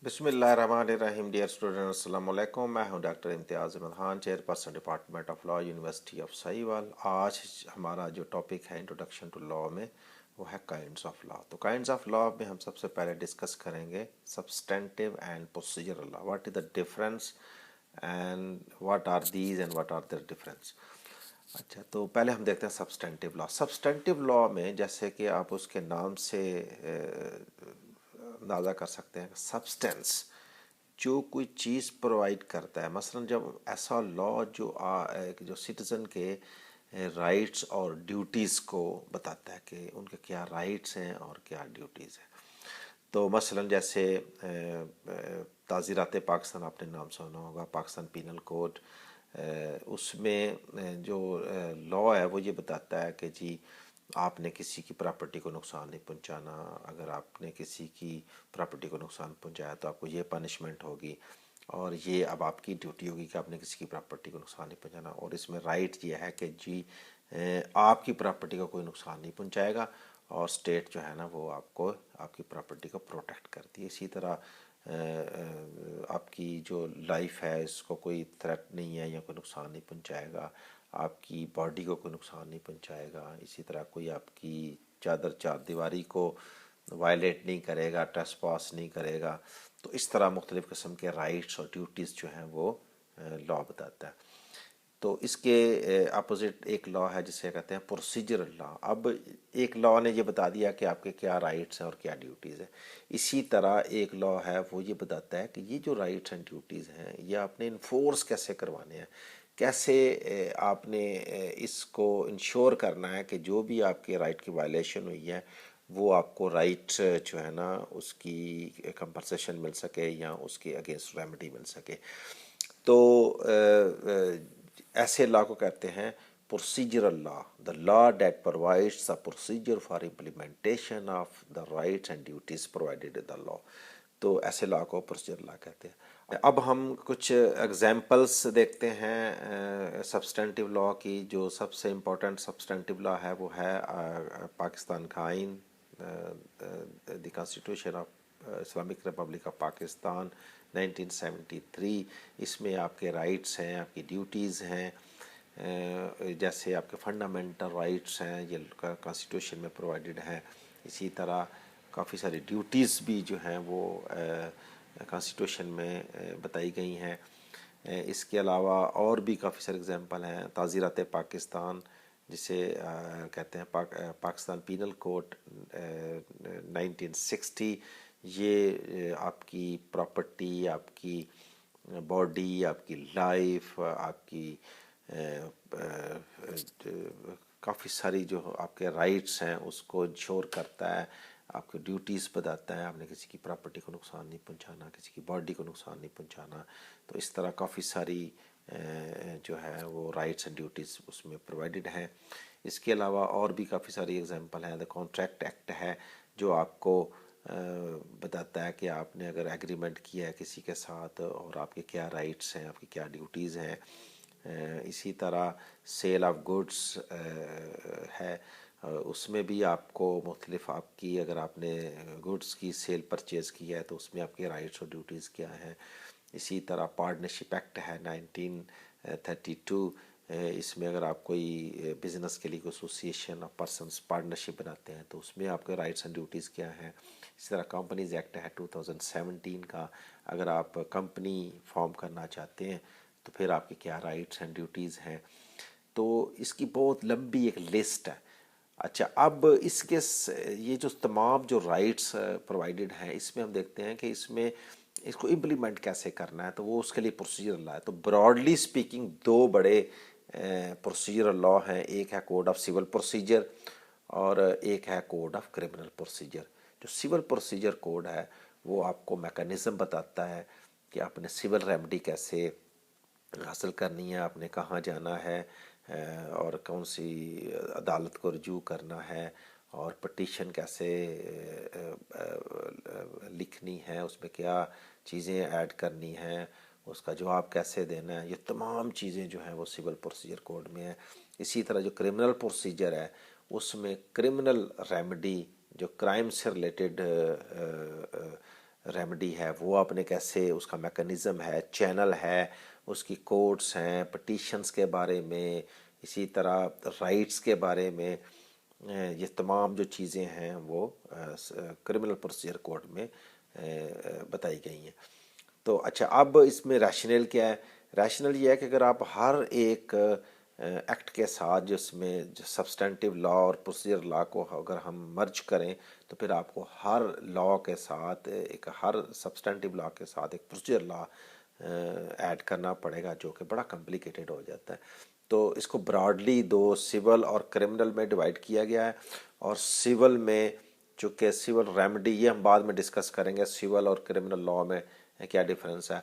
बिस्मिल्लाहिर्रहमानिर्रहीम। Dear student, अस्सलाम वालेकुम। मैं हूं doctor Imtiaz Ahmed Khan, chairperson department of law, university of Sahiwal. आज हमारा जो टॉपिक है इंट्रोडक्शन टू लॉ में, वो है काइंड्स ऑफ लॉ। तो काइंड्स ऑफ लॉ में हम सबसे पहले डिस्कस करेंगे substantive and procedural law. What is the difference and what are these and what are there difference. अच्छा, तो पहले हम देखते हैं सब्सटेंटिव लॉ। सब्सटेंटिव लॉ में जैसे कि आप उसके नाम से अंदाज़ा कर सकते हैं, सब्सटेंस जो कोई चीज़ प्रोवाइड करता है। मसलन जब ऐसा लॉ जो सिटीज़न के राइट्स और ड्यूटीज़ को बताता है कि उनके क्या राइट्स हैं और क्या ड्यूटीज़ हैं। तो मसलन जैसे ताज़ीरात पाकिस्तान आपने नाम सुना होगा, पाकिस्तान पीनल कोड। उसमें जो लॉ है वो ये बताता है कि जी आपने किसी की प्रॉपर्टी को नुकसान नहीं पहुंचाना। अगर आपने किसी की प्रॉपर्टी को नुकसान पहुंचाया तो आपको ये पनिशमेंट होगी, और ये अब आपकी ड्यूटी होगी कि आपने किसी की प्रॉपर्टी को नुकसान नहीं पहुंचाना। और इसमें राइट ये है कि जी आपकी प्रॉपर्टी को कोई नुकसान नहीं पहुंचाएगा, और स्टेट जो है ना वो आपको आपकी प्रॉपर्टी को प्रोटेक्ट करती है। इसी तरह आपकी जो लाइफ है इसको कोई थ्रेट नहीं है या कोई नुकसान नहीं पहुंचाएगा, आपकी बॉडी को कोई नुकसान नहीं पहुंचाएगा। इसी तरह कोई आपकी चार दीवारी को वायलेट नहीं करेगा, ट्रेसपास नहीं करेगा। तो इस तरह मुख्तलिफ़ किस्म के राइट्स और ड्यूटीज़ जो हैं वो लॉ बताता है। तो इसके अपोजिट एक लॉ है जिसे कहते हैं प्रोसीजरल लॉ। अब एक लॉ ने ये बता दिया कि आपके क्या राइट्स हैं और क्या ड्यूटीज़ हैं। इसी तरह एक लॉ है वो ये बताता है कि ये जो राइट्स एंड ड्यूटीज़ हैं ये आपने इन्फोर्स कैसे करवाने हैं, कैसे आपने इसको इंश्योर करना है कि जो भी आपके राइट की वायलेशन हुई है वो आपको राइट जो है ना उसकी कंपनसेशन मिल सके या उसके अगेंस्ट रेमेडी मिल सके। तो ऐसे लॉ को कहते हैं procedural law. The law that provides the procedure for implementation of the rights and duties provided in the law. तो ऐसे लॉ को प्रोसीजर लॉ कहते हैं। अब हम कुछ एग्जांपल्स देखते हैं सब्सटेंटिव लॉ की। जो सबसे इम्पोर्टेंट सब्सटेंटिव लॉ है वो है पाकिस्तान का आइन, the constitution of Islamic Republic of Pakistan 1973। इसमें आपके राइट्स हैं, आपकी ड्यूटीज़ हैं, जैसे आपके फंडामेंटल राइट्स हैं ये कॉन्स्टिट्यूशन में प्रोवाइडेड हैं। इसी तरह काफ़ी सारी ड्यूटीज़ भी जो हैं वो कॉन्स्टिट्यूशन में बताई गई हैं। इसके अलावा और भी काफ़ी सारे एग्जांपल हैं। ताज़ीरात पाकिस्तान जिसे कहते हैं पाकिस्तान पीनल कोड 1960। ये आपकी प्रॉपर्टी, आपकी बॉडी, आपकी लाइफ, आपकी काफ़ी सारी जो आपके राइट्स हैं उसको इंश्योर करता है। आपकी ड्यूटीज़ बताता है, आपने किसी की प्रॉपर्टी को नुकसान नहीं पहुंचाना, किसी की बॉडी को नुकसान नहीं पहुंचाना। तो इस तरह काफ़ी सारी जो है वो राइट्स एंड ड्यूटीज़ उसमें प्रोवाइडेड हैं। इसके अलावा और भी काफ़ी सारी एग्जांपल हैं। द कॉन्ट्रैक्ट एक्ट है जो आपको बताता है कि आपने अगर एग्रीमेंट किया है किसी के साथ और आपके क्या राइट्स हैं, आपकी क्या ड्यूटीज़ हैं। इसी तरह सेल ऑफ गुड्स है, उसमें भी आपको मुख्तलिफ आपकी अगर आपने गुड्स की सेल परचेज़ की है तो उसमें आपके राइट्स और ड्यूटीज़ क्या हैं। इसी तरह पार्टनरशिप एक्ट है 1932। इसमें अगर आप कोई बिज़नेस के लिए कोई एसोसिएशन ऑफ पर्सनस पार्टनरशिप बनाते हैं तो उसमें आपके राइट्स एंड ड्यूटीज़ क्या हैं। इसी तरह कंपनीज एक्ट है 2017 का। अगर आप कंपनी फॉर्म करना चाहते हैं तो फिर आपके क्या राइट्स एंड ड्यूटीज़ हैं। तो इसकी बहुत लंबी एक लिस्ट है। अच्छा, अब ये जो तमाम जो राइट्स प्रोवाइडेड हैं इसमें हम देखते हैं कि इसमें इसको इम्प्लीमेंट कैसे करना है। तो वो उसके लिए प्रोसीजर लॉ है। तो ब्रॉडली स्पीकिंग दो बड़े प्रोसीजर लॉ हैं। एक है कोड ऑफ सिविल प्रोसीजर और एक है कोड ऑफ क्रिमिनल प्रोसीजर। जो सिविल प्रोसीजर कोड है वो आपको मैकेनिज़्म बताता है कि आपने सिविल रेमेडी कैसे हासिल करनी है, आपने कहाँ जाना है और कौन सी अदालत को रजू करना है, और पटिशन कैसे लिखनी है, उसमें क्या चीज़ें ऐड करनी हैं, उसका जवाब कैसे देना है। ये तमाम चीज़ें जो हैं वो सिविल प्रोसीजर कोड में है। इसी तरह जो क्रिमिनल प्रोसीजर है उसमें क्रिमिनल रेमेडी जो क्राइम से रिलेटेड ریمیڈی ہے وہ آپ نے کیسے، اس کا میکانزم ہے، چینل ہے، اس کی کوڈس ہیں، پٹیشنز کے بارے میں، اسی طرح رائٹس کے بارے میں، یہ تمام جو چیزیں ہیں وہ کرمنل پروسیجر کوڈ میں بتائی گئی ہیں۔ تو اچھا، اب اس میں ریشنل کیا ہے؟ ریشنل یہ ہے کہ اگر آپ ہر ایک ایکٹ کے ساتھ جس میں جو سبسٹینٹیو لا اور پروسیجر لا کو اگر ہم مرج کریں تو پھر آپ کو ہر لا کے ساتھ ہر سبسٹینٹیو لا کے ساتھ ایک پروسیجر لا ایڈ کرنا پڑے گا، جو کہ بڑا کمپلیکیٹڈ ہو جاتا ہے۔ تو اس کو براڈلی دو سول اور کرمنل میں ڈیوائڈ کیا گیا ہے، اور سول میں چونکہ سول ریمیڈی، یہ ہم بعد میں ڈسکس کریں گے سول اور کرمنل لا میں کیا ڈیفرنس ہے۔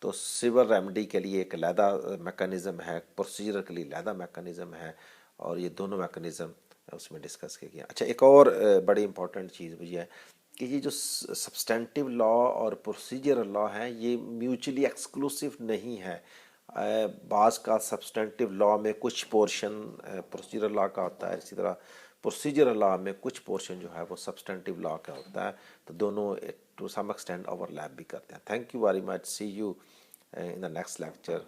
تو سول ریمیڈی کے لیے ایک علیحدہ میکانزم ہے، پروسیجر کے لیے علیحدہ میکانزم ہے، اور یہ دونوں میکانزم اس میں ڈسکس کیا گیا۔ اچھا، ایک اور بڑی امپورٹنٹ چیز یہ ہے کہ یہ جو سبسٹینٹیو لا اور پروسیجر لا ہے یہ میوچلی ایکسکلوسیو نہیں ہے۔ بعض کا سبسٹینٹیو لا میں کچھ پورشن پروسیجر لا کا ہوتا ہے، اسی طرح پروسیجر لا میں کچھ پورشن جو ہے وہ سبسٹینٹیو لا کا ہوتا ہے، تو دونوں to some extent overlap بھی کرتے ہیں۔ Thank you very much, see you in the next lecture.